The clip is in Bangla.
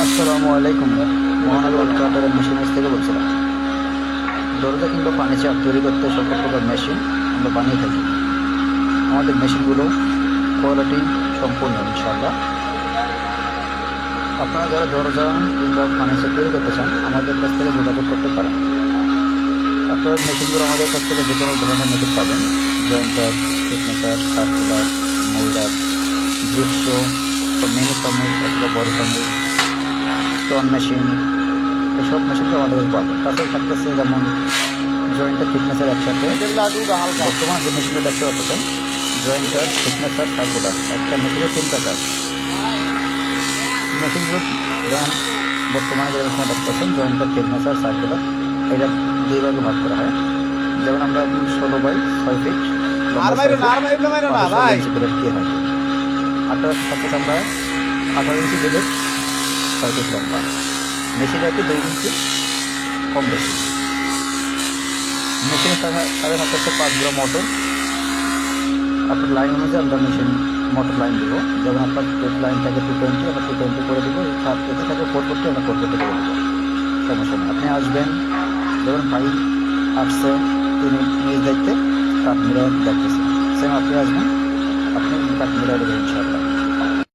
আসসালামু আলাইকুম। মহানগর কাটারের মেশিন থেকে বলছিলাম। দরজা কিংবা ফার্নিচার তৈরি করতে সকল প্রকার মেশিন আমরা বানিয়ে থাকি। আমাদের মেশিনগুলো কোয়ালিটি সম্পূর্ণ ইনশাআল্লাহ। আপনারা যারা দরজা কিংবা ফার্নিচার তৈরি করতে চান আমাদের কাছ থেকে যোগাযোগ করতে পারেন। আপনারা মেশিনগুলো আমাদের কাছ থেকে যে কোনো ধরনের মেশিন পাবেন, জয়েন্টার, টেকনিকার, সার্কুলার, মোল্ডার, জিপসো, মিনি চামচ অথবা বড় চামচ, স্টোন মেশিন, এসব মেশিনটা আমাদের পাবেন। তাছাড়া থাকতেছে যেমন জয়েন্টের থিকনেসের একসাথে বর্তমানে যে মেশিনটা দেখতে পাচ্ছেন, জয়েন্টার, থিকনেসার, সার্কুলার, একটা মেশিনে তিনটা কাজ। মেশিনগুলো যেমন বর্তমানে যে মেশিনটা দেখতে পাচ্ছেন, জয়েন্টার, থিকনেসার, সার্কুলার, এটা দুই ভাগে ভাগ করা হয়। যেমন আমরা 16/6 ফিট দিয়ে থাকি। আপনার সাথে আমরা 18 ইঞ্চি দিলে 6 ফিট লম্বা। মেশিন আর কি 2 ইঞ্চি কম বেশি। মেশিনের সাথে থাকতে 5 গ্রাম মোটর। আপনার লাইন অনুযায়ী আমরা মেশিন মোটর লাইন দেবো। যেমন আপনার লাইন থাকে 220, আমরা 220 করে দেবো। তার যদি থাকে 440, আমরা 440 করে দেবো। সমস্যা নেই, আপনি আসবেন। যেমন ভাই আসছে, তিনি নিজ দায়িত্বে কাঠ মিলার দেখতেছেন, সেম আপনি আসবেন, আপনি কাঠ মিলাই দেবেন ইনশাআল্লাহ।